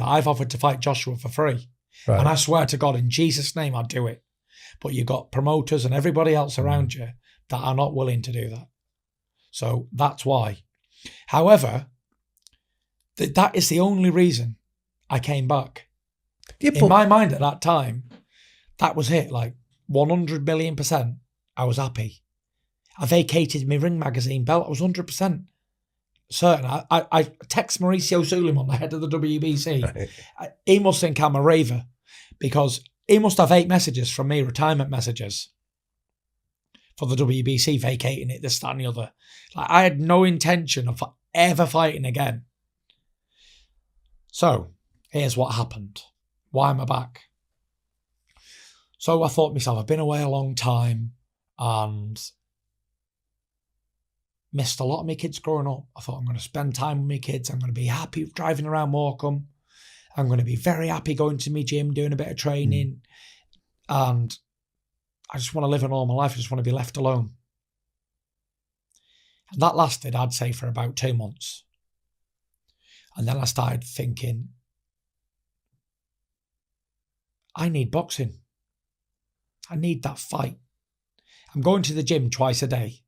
I've offered to fight Joshua for free. Right. And I swear to God, in Jesus' name, I'd do it. But you've got promoters and everybody else around you that are not willing to do that. So that's why. However, that is the only reason I came back. Yeah, in my mind at that time, that was it. Like 100 million%, I was happy. I vacated my Ring Magazine belt. I was 100% certain. I text Mauricio Suleiman, the head of the WBC. Right. He must think I'm a raver because he must have 8 messages from me, retirement messages, for the WBC vacating it, this, that and the other. Like, I had no intention of ever fighting again. So here's what happened. Why am I back? So I thought to myself, I've been away a long time and missed a lot of my kids growing up. I thought I'm going to spend time with my kids. I'm going to be happy driving around Morecambe. I'm going to be very happy going to my gym, doing a bit of training. And I just want to live a normal life. I just want to be left alone. And that lasted, I'd say, for about 2 months. And then I started thinking, I need boxing. I need that fight. I'm going to the gym twice a day,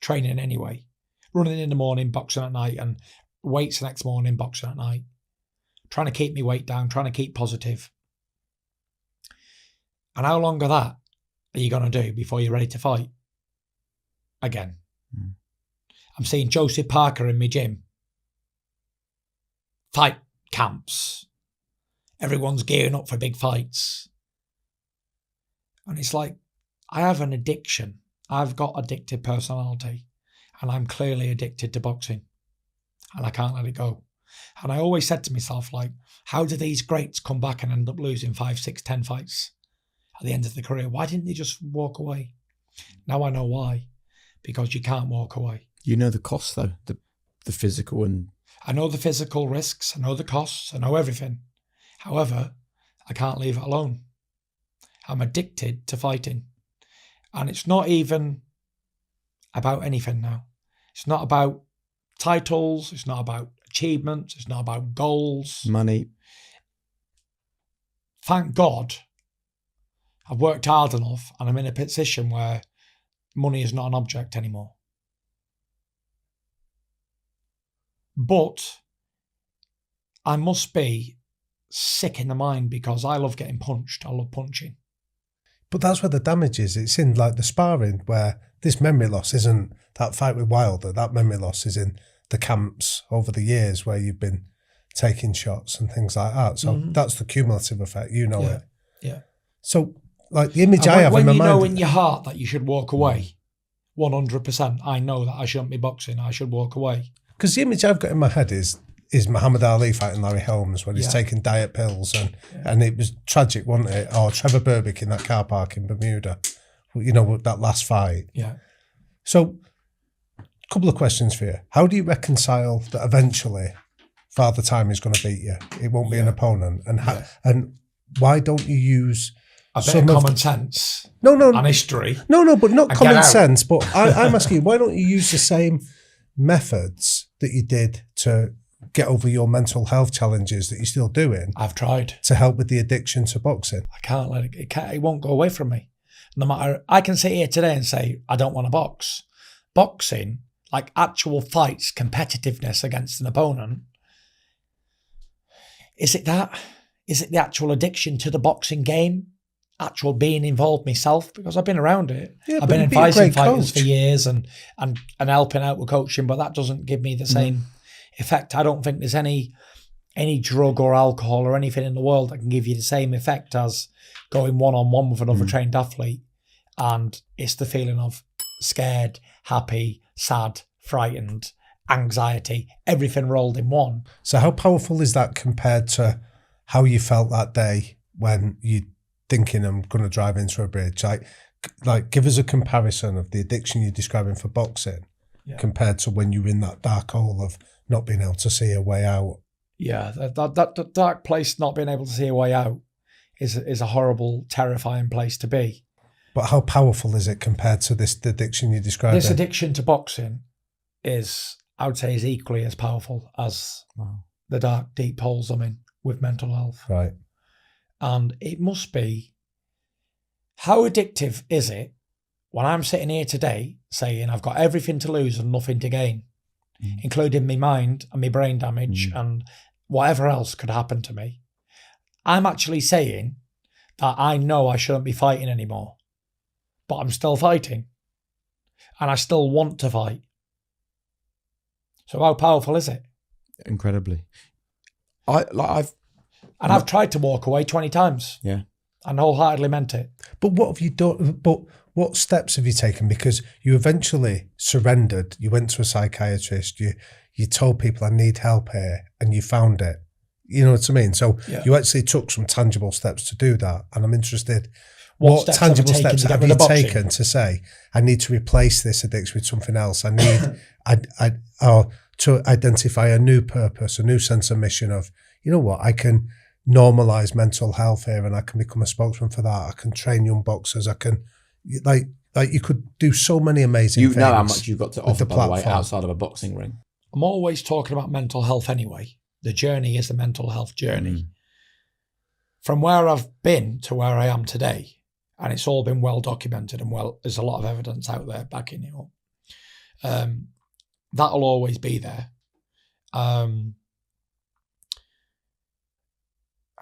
training anyway, running in the morning, boxing at night, and weights the next morning, boxing at night, trying to keep my weight down, trying to keep positive. And how long of that are you going to do before you're ready to fight again? I'm seeing Joseph Parker in my gym. Fight camps. Everyone's gearing up for big fights. And it's like, I have an addiction. I've got addictive personality. And I'm clearly addicted to boxing. And I can't let it go. And I always said to myself, like, how do these greats come back and end up losing 5, 6, 10 fights at the end of the career? Why didn't they just walk away? Now I know why. Because you can't walk away. You know the costs, though, the physical and... I know the physical risks. I know the costs. I know everything. However, I can't leave it alone. I'm addicted to fighting. And it's not even about anything now. It's not about titles. It's not about achievements. It's not about goals. Money. Thank God I've worked hard enough and I'm in a position where money is not an object anymore. But I must be sick in the mind because I love getting punched. I love punching. But that's where the damage is. It's in like the sparring where this memory loss isn't that fight with Wilder. That memory loss is in the camps over the years where you've been taking shots and things like that. So that's the cumulative effect. You know it. Yeah. So like the image I have in my mind. When you know in your heart that you should walk away, 100%, I know that I shouldn't be boxing. I should walk away. Because the image I've got in my head is Muhammad Ali fighting Larry Holmes when he's taking diet pills and it was tragic, wasn't it? Or Trevor Berbick in that car park in Bermuda, you know, that last fight. Yeah. So, a couple of questions for you. How do you reconcile that eventually Father Time is going to beat you? It won't be an opponent. And why don't you use a bit of common sense? No. And history. No, but not common sense. But I'm asking you, why don't you use the same methods that you did to get over your mental health challenges that you're still doing? I've tried to help with the addiction to boxing. I can't let it. It won't go away from me. No matter. I can sit here today and say I don't want to box. Boxing, like actual fights, competitiveness against an opponent. Is it that? Is it the actual addiction to the boxing game? Actual being involved myself, because I've been around it. Yeah, I've been advising fighters for years and helping out with coaching, but that doesn't give me the same effect. I don't think there's any drug or alcohol or anything in the world that can give you the same effect as going one-on-one with another trained athlete. And it's the feeling of scared, happy, sad, frightened, anxiety, everything rolled in one. So how powerful is that compared to how you felt that day when you thinking I'm going to drive into a bridge? Like give us a comparison of the addiction you're describing for boxing compared to when you're in that dark hole of not being able to see a way out. Yeah, that dark place, not being able to see a way out, is a horrible, terrifying place to be. But how powerful is it compared to this addiction you're describing? This addiction to boxing is, I would say, is equally as powerful as the dark, deep holes I'm in with mental health. Right. And it must be, how addictive is it when I'm sitting here today saying I've got everything to lose and nothing to gain, including my mind and my brain damage and whatever else could happen to me. I'm actually saying that I know I shouldn't be fighting anymore, but I'm still fighting and I still want to fight. So how powerful is it? Incredibly. I've tried to walk away 20 times. Yeah. And wholeheartedly meant it. But what have you done? But what steps have you taken? Because you eventually surrendered. You went to a psychiatrist. You told people I need help here, and you found it. You know what I mean? So you actually took some tangible steps to do that. And I'm interested, what tangible steps have you taken to say, I need to replace this addiction with something else? I need, or to identify a new purpose, a new sense of mission of, you know what, I can normalise mental health here and I can become a spokesman for that. I can train young boxers. I can, like you could do so many amazing things. You know how much you've got to offer, by the way, outside of a boxing ring. I'm always talking about mental health anyway. The journey is the mental health journey. From where I've been to where I am today, and it's all been well documented and there's a lot of evidence out there backing it up. That'll always be there. And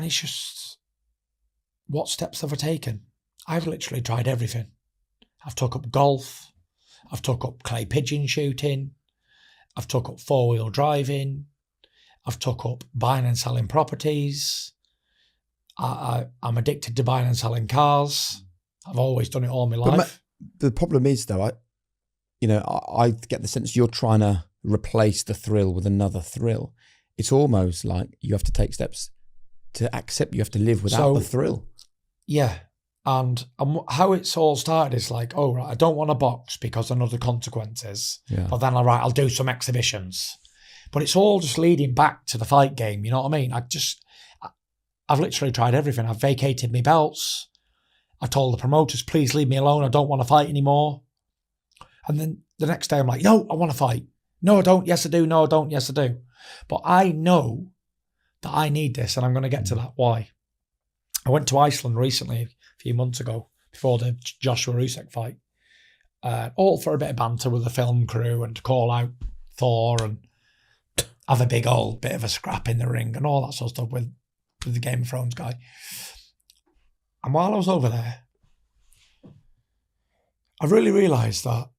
it's just, what steps have I taken? I've literally tried everything. I've took up golf. I've took up clay pigeon shooting. I've took up 4-wheel driving. I've took up buying and selling properties. I'm addicted to buying and selling cars. I've always done it all my life. The problem is, though, I get the sense you're trying to replace the thrill with another thrill. It's almost like you have to take steps to accept you have to live without the thrill. Yeah. And how it's all started is like, oh, right, I don't want to box because I know the consequences. Yeah. But then, I'll do some exhibitions. But it's all just leading back to the fight game. You know what I mean? I've literally tried everything. I've vacated my belts. I told the promoters, please leave me alone. I don't want to fight anymore. And then the next day I'm like, no, I want to fight. No, I don't. Yes, I do. No, I don't. Yes, I do. But I know that I need this, and I'm going to get to that. Why? I went to Iceland recently, a few months ago, before the Joshua Usyk fight, all for a bit of banter with the film crew and to call out Thor and have a big old bit of a scrap in the ring and all that sort of stuff with the Game of Thrones guy. And while I was over there, I really realised that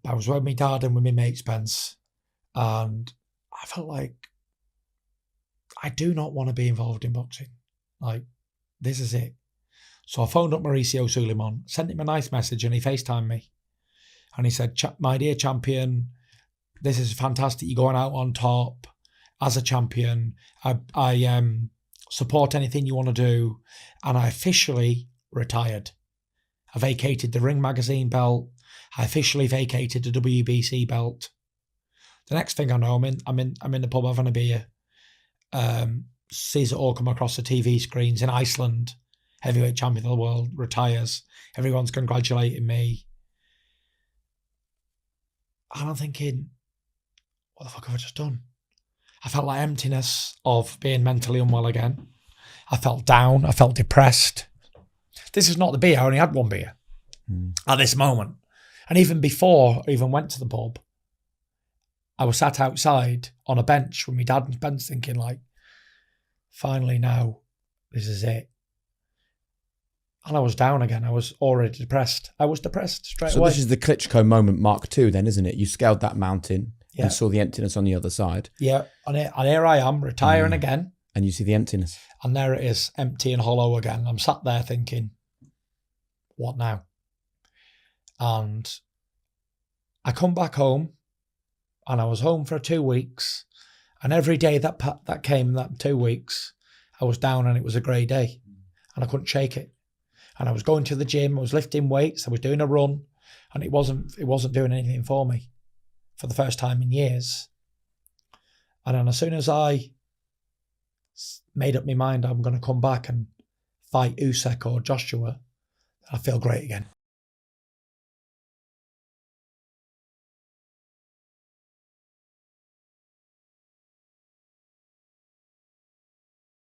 I was with my dad and with my mate Spence, and I felt like I do not want to be involved in boxing. Like, this is it. So I phoned up Mauricio Suleiman, sent him a nice message, and he FaceTimed me. And he said, my dear champion, this is fantastic. You're going out on top as a champion. I support anything you want to do. And I officially retired. I vacated the Ring Magazine belt. I officially vacated the WBC belt. The next thing I know, I'm in the pub having a beer. Sees it all come across the TV screens in Iceland. Heavyweight champion of the world retires. Everyone's congratulating me. And I'm thinking, what the fuck have I just done? I felt like emptiness of being mentally unwell again. I felt down. I felt depressed. This is not the beer. I only had one beer at this moment. And even before I even went to the pub, I was sat outside on a bench with my dad and Spence thinking like, finally now, this is it. And I was down again. I was already depressed. I was depressed straight away. So this is the Klitschko moment Mark II then, isn't it? You scaled that mountain and saw the emptiness on the other side. Yeah, and here I am, retiring again. And you see the emptiness. And there it is, empty and hollow again. I'm sat there thinking, what now? And I come back home, and I was home for 2 weeks. And every day that came, that 2 weeks, I was down and it was a grey day. And I couldn't shake it. And I was going to the gym, I was lifting weights, I was doing a run, and it wasn't doing anything for me for the first time in years. And then as soon as I made up my mind I'm going to come back and fight Usyk or Joshua, I feel great again.